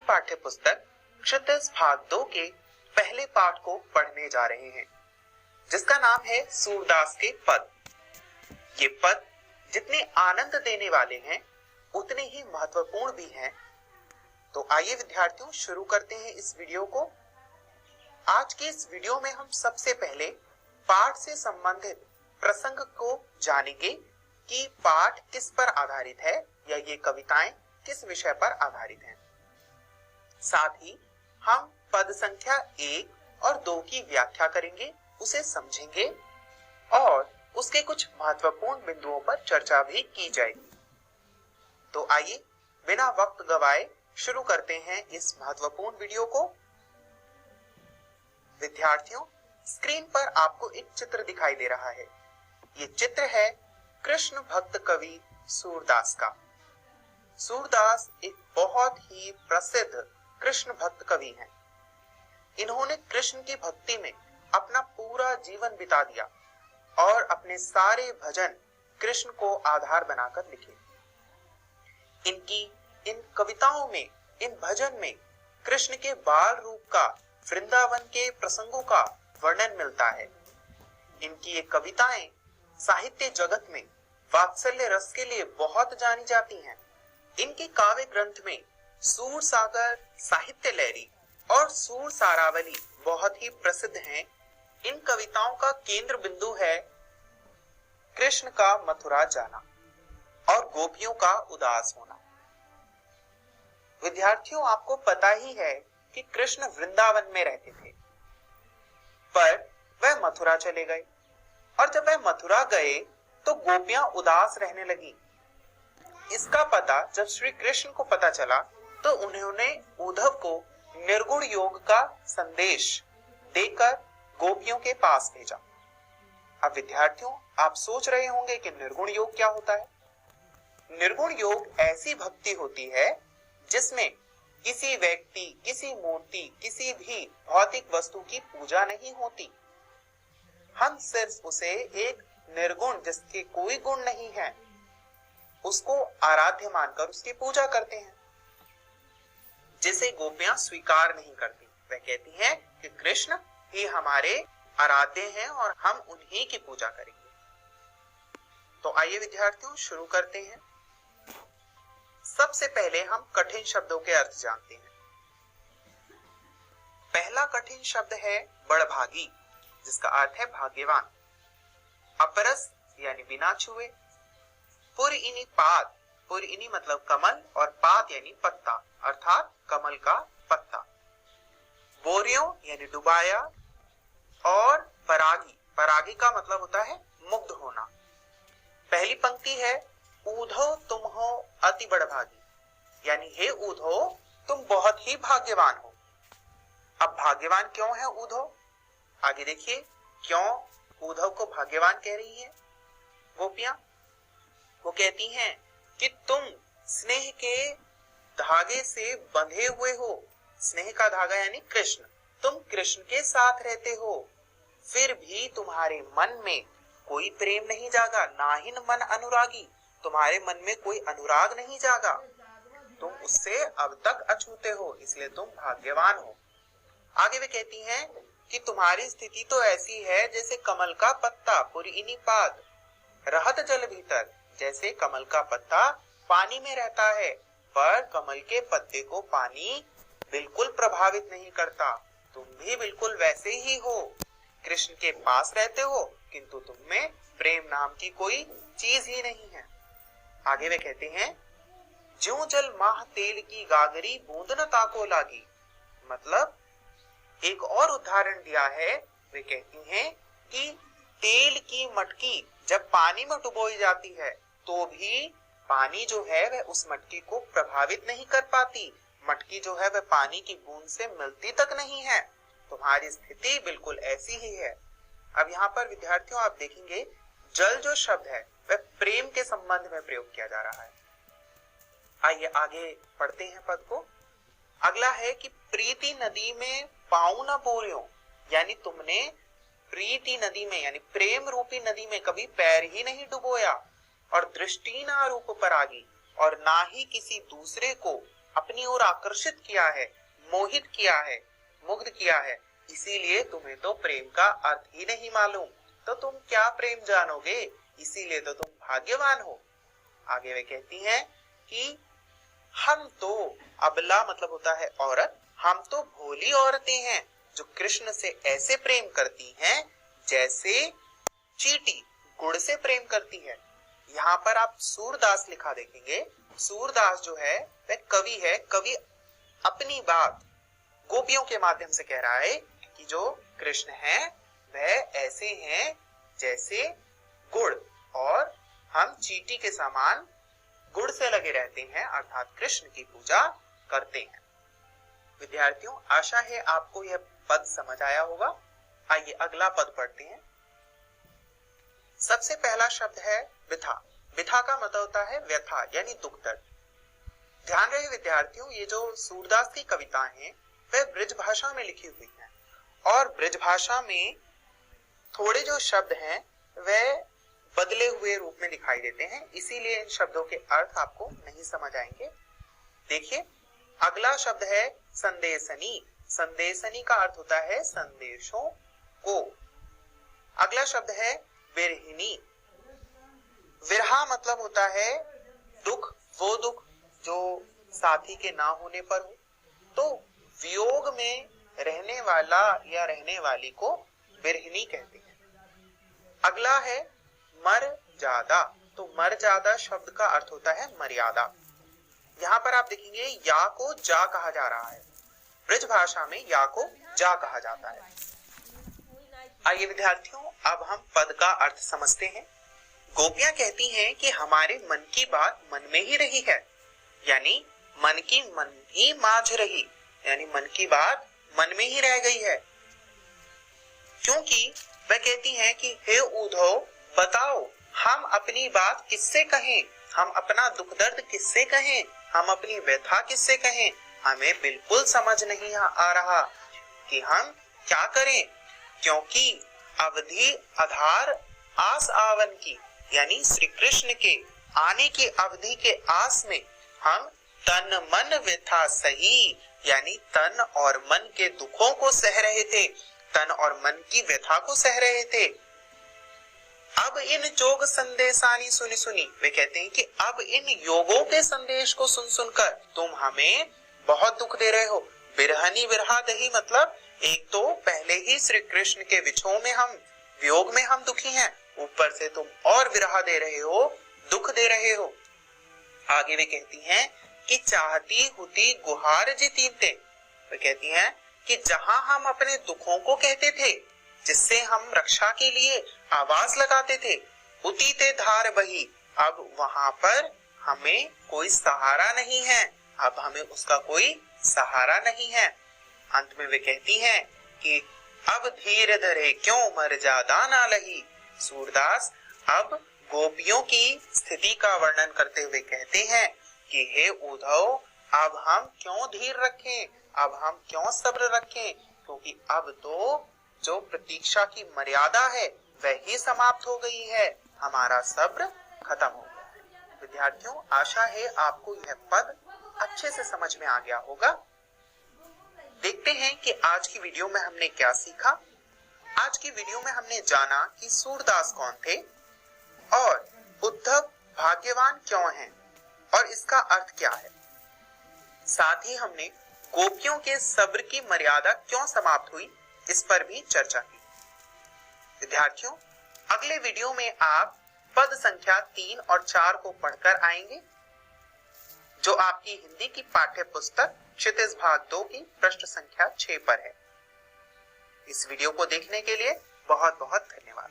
पाठ्य पुस्तक क्षितिज भाग 2 के पहले पाठ को पढ़ने जा रहे हैं, जिसका नाम है सूरदास के पद। ये पद जितने आनंद देने वाले हैं उतने ही महत्वपूर्ण भी हैं। तो आइए विद्यार्थियों, शुरू करते हैं इस वीडियो को। आज के इस वीडियो में हम सबसे पहले पाठ से संबंधित प्रसंग को जानेंगे कि पाठ किस पर आधारित है या ये कविताएं किस विषय पर आधारित हैं। साथ ही हम पद संख्या 1 और 2 की व्याख्या करेंगे, उसे समझेंगे और उसके कुछ महत्वपूर्ण बिंदुओं पर चर्चा भी की जाएगी। तो आइए बिना वक्त गवाए शुरू करते हैं इस महत्वपूर्ण वीडियो को। विद्यार्थियों, स्क्रीन पर आपको एक चित्र दिखाई दे रहा है। ये चित्र है कृष्ण भक्त कवि सूरदास का। सूरदास एक बहुत ही प्रसिद्ध कृष्ण भक्त कवि हैं। इन्होंने कृष्ण की भक्ति में अपना पूरा जीवन बिता दिया और अपने सारे भजन कृष्ण को आधार बनाकर लिखे। इनकी इन कविताओं में, इन भजन में कृष्ण के बाल रूप का, वृंदावन के प्रसंगों का वर्णन मिलता है। इनकी ये कविताएं साहित्य जगत में वात्सल्य रस के लिए बहुत जानी जाती हैं। इनके काव्य ग्रंथ में सूर सागर, साहित्य लहरी और सूर सारावली बहुत ही प्रसिद्ध हैं। इन कविताओं का केंद्र बिंदु है कृष्ण का मथुरा जाना और गोपियों का उदास होना। विद्यार्थियों, आपको पता ही है कि कृष्ण वृंदावन में रहते थे, पर वह मथुरा चले गए और जब वह मथुरा गए तो गोपियां उदास रहने लगी। इसका पता जब श्री कृष्ण को पता चला तो उन्होंने उद्धव को निर्गुण योग का संदेश देकर गोपियों के पास भेजा। अब विद्यार्थियों, आप सोच रहे होंगे कि निर्गुण योग क्या होता है। निर्गुण योग ऐसी भक्ति होती है जिसमें किसी व्यक्ति, किसी मूर्ति, किसी भी भौतिक वस्तु की पूजा नहीं होती। हम सिर्फ उसे एक निर्गुण, जिसके कोई गुण नहीं है, उसको आराध्य मानकर उसकी पूजा करते हैं, जिसे गोपियां स्वीकार नहीं करती। वह कहती हैं कि कृष्ण ही हमारे आराध्य हैं और हम उन्हीं की पूजा करेंगे। तो आइए विद्यार्थियों, शुरू करते हैं। सबसे पहले हम कठिन शब्दों के अर्थ जानते हैं। पहला कठिन शब्द है बड़भागी, जिसका अर्थ है भाग्यवान। अपरस यानी बिना छुए। पुरइनी पात, पुरइनी मतलब कमल और पात यानी पत्ता, अर्थात कमल का पत्ता। बोरियो यानी डुबाया और परागी, परागी का मतलब होता है मुग्ध होना। पहली पंक्ति है ऊधो तुम हो अति बड़भागी, यानी हे ऊधो तुम बहुत ही भाग्यवान हो। अब भाग्यवान क्यों है ऊधो? आगे देखिए क्यों उद्धव को भाग्यवान कह रही है गोपियां। वो कहती हैं कि तुम स्नेह के धागे से बंधे हुए हो। स्नेह का धागा यानी कृष्ण। तुम कृष्ण के साथ रहते हो, फिर भी तुम्हारे मन में कोई प्रेम नहीं जागा। नाहिन मन अनुरागी, तुम्हारे मन में कोई अनुराग नहीं जागा। तुम उससे अब तक अछूते हो, इसलिए तुम भाग्यवान हो। आगे वे कहती हैं कि तुम्हारी स्थिति तो ऐसी है जैसे कमल का पत्ता, पुरइनी पात, रहत जल भीतर। जैसे कमल का पत्ता पानी में रहता है, पर कमल के पत्ते को पानी बिल्कुल प्रभावित नहीं करता। तुम भी बिल्कुल वैसे ही हो। कृष्ण के पास रहते हो, किंतु तुम में प्रेम नाम की कोई चीज ही नहीं है। आगे वे कहते हैं ज्यों जल माह तेल की गागरी बूंद न ताको लागी। मतलब एक और उदाहरण दिया है। वे कहती हैं कि तेल की मटकी जब पानी में डुबोई जाती है तो भी पानी जो है वह उस मटकी को प्रभावित नहीं कर पाती। मटकी जो है वह पानी की बूंद से मिलती तक नहीं है। तुम्हारी स्थिति बिल्कुल ऐसी ही है। अब यहाँ पर विद्यार्थियों, आप देखेंगे जल जो शब्द है वह प्रेम के संबंध में प्रयोग किया जा रहा है। आइए आगे पढ़ते हैं पद को। अगला है कि प्रीति नदी में पाँव न बोरियो, यानी तुमने प्रीति नदी में यानी प्रेम रूपी नदी में कभी पैर ही नहीं डुबोया। और दृष्टि ना रूप परागी, और ना ही किसी दूसरे को अपनी ओर आकर्षित किया है, मोहित किया है, मुग्ध किया है, इसीलिए तुम्हें तो प्रेम का अर्थ ही नहीं मालूम, तो तुम क्या प्रेम जानोगे, इसीलिए तो तुम भाग्यवान हो। आगे वे कहती हैं कि हम तो, अबला मतलब होता है औरत, हम तो भोली औरतें हैं जो कृष्ण से ऐसे प्रेम करती हैं जैसे चींटी गुड़ से प्रेम करती है। यहाँ पर आप सूरदास लिखा देखेंगे। सूरदास जो है वह कवि है। कवि अपनी बात गोपियों के माध्यम से कह रहा है कि जो कृष्ण है वह ऐसे हैं जैसे गुड़, और हम चींटी के समान गुड़ से लगे रहते हैं, अर्थात कृष्ण की पूजा करते हैं। विद्यार्थियों, आशा है आपको यह पद समझ आया होगा। आइए अगला पद पढ़ते हैं। सबसे पहला शब्द है विथा। विथा का मतलब होता है व्यथा यानी दुख दर्द। ध्यान रहे विद्यार्थियों, ये जो सूरदास की कविताएं हैं वह ब्रज भाषा में लिखी हुई हैं, और ब्रज भाषा में थोड़े जो शब्द हैं वह बदले हुए रूप में दिखाई देते हैं, इसीलिए इन शब्दों के अर्थ आपको नहीं समझ आएंगे। देखिए अगला शब्द है संदेशनी। संदेशनी का अर्थ होता है संदेशों को। अगला शब्द है विरहिणी। विरहा मतलब होता है दुख, वो दुख जो साथी के ना होने पर हो, तो वियोग में रहने वाला या रहने वाली को विरहिणी कहते हैं। अगला है मर्यादा। तो मर्यादा शब्द का अर्थ होता है मर्यादा। यहाँ पर आप देखेंगे या को जा कहा जा रहा है। ब्रज भाषा में या को जा कहा जाता है। आइए विद्यार्थियों, अब हम पद का अर्थ समझते हैं। गोपियां कहती हैं कि हमारे मन की बात मन में ही रही है, यानी मन की मन ही माझ रही, यानी मन की बात मन में ही रह गई है। क्योंकि वह कहती हैं कि हे उद्धव, बताओ हम अपनी बात किससे कहें, हम अपना दुख दर्द किससे कहें, हम अपनी व्यथा किससे कहें, हमें बिल्कुल समझ नहीं आ रहा कि हम क्या करें, क्योंकि अवधि आधार आस आवन की, यानी श्री कृष्ण के आने की अवधि के आस में हम तन मन व्यथा सही, यानी तन और मन के दुखों को सह रहे थे, तन और मन की व्यथा को सह रहे थे। अब इन जोग संदेशानी सुनी सुनी, वे कहते हैं कि अब इन योगों के संदेश को सुन सुनकर तुम हमें बहुत दुख दे रहे हो। बिरहनी विरहा दही मतलब एक तो पहले ही श्री कृष्ण के विछोह में हम, वियोग में हम दुखी हैं, ऊपर से तुम और विरहा दे रहे हो, दुख दे रहे हो। आगे वे कहती हैं कि चाहती हुती गुहार जीतीते, वे कहती हैं कि जहां हम अपने दुखों को कहते थे, जिससे हम रक्षा के लिए आवाज लगाते थे, उतीते धार बही, अब वहां पर हमें कोई सहारा नहीं है, अब हमें उसका कोई सहारा नहीं है। अंत में वे कहती हैं कि अब धीर धरे क्यों मर्यादा ना लही। सूरदास अब गोपियों की स्थिति का वर्णन करते हुए कहते हैं कि हे उद्धव, अब हम क्यों धीर रखें, अब हम क्यों सब्र रखें, क्योंकि अब तो जो प्रतीक्षा की मर्यादा है वह ही समाप्त हो गई है, हमारा सब्र खत्म हो गया है। विद्यार्थियों, आशा है आपको यह पद अच्छे से समझ में आ गया होगा। देखते हैं कि आज की वीडियो में हमने क्या सीखा। आज की वीडियो में हमने जाना कि सूरदास कौन थे और उद्धव भाग्यवान क्यों हैं और इसका अर्थ क्या है। साथ ही हमने गोपियों के सब्र की मर्यादा क्यों समाप्त हुई, इस पर भी चर्चा की। विद्यार्थियों, अगले वीडियो में आप पद संख्या 3 और 4 को पढ़कर आएंगे, जो आपकी हिंदी की पाठ्य पुस्तक क्षितिज भाग 2 की पृष्ठ संख्या 6 पर है। इस वीडियो को देखने के लिए बहुत बहुत धन्यवाद।